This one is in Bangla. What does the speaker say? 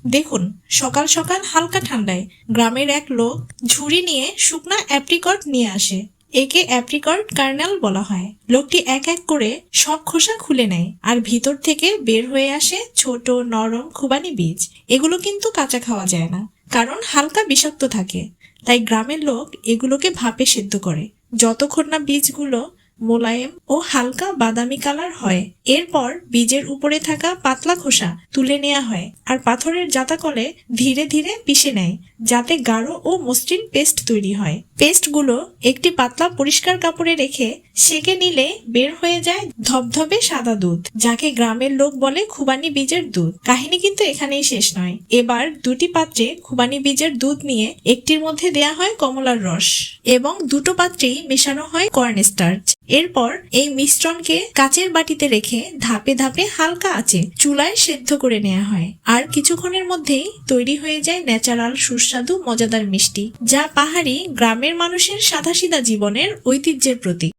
দেখুন, সকাল সকাল হালকা ঠান্ডায় গ্রামের এক লোক ঝুড়ি নিয়ে শুকনা অ্যাপ্রিকট নিয়ে আসে। একে অ্যাপ্রিকট কার্নেল বলা হয়। লোকটি এক এক করে সব খোসা খুলে নেয় আর ভিতর থেকে বের হয়ে আসে ছোট নরম খুবানি বীজ। এগুলো কিন্তু কাঁচা খাওয়া যায় না, কারণ হালকা বিষাক্ত থাকে। তাই গ্রামের লোক এগুলোকে ভাপে সেদ্ধ করে, যতক্ষণ না বীজগুলো মোলায়েম ও হালকা বাদামি কালার হয়। এরপর বীজের উপরে থাকা পাতলা খোসা তুলে নেওয়া হয় আর পাথরের জাতাকলে ধীরে ধীরে পিষে নেয়, যাতে গাঢ় ও মসৃণ পেস্ট তৈরি হয়। পেস্টগুলো একটি পাতলা পরিষ্কার কাপড়ে রেখে সেকে নিলে বের হয়ে যায় ধবধবে সাদা দুধ, যাকে গ্রামের লোক বলে খুবানি বীজের দুধ। কাহিনী কিন্তু এখানেই শেষ নয়। এবার দুটি পাত্রে খুবানি বীজের দুধ নিয়ে একটির মধ্যে দেয়া হয় কমলার রস এবং দুটো পাত্রেই মেশানো হয় কর্ন স্টার্চ। এরপর এই মিশ্রণকে কাচের বাটিতে রেখে ধাপে ধাপে হালকা আঁচে চুলায় সেদ্ধ করে নেওয়া হয়। আর কিছুক্ষণের মধ্যেই তৈরি হয়ে যায় ন্যাচারাল সুস্বাদু মজাদার মিষ্টি, যা পাহাড়ি গ্রামের মানুষের সাদাসিধা জীবনের ঐতিহ্যের প্রতীক।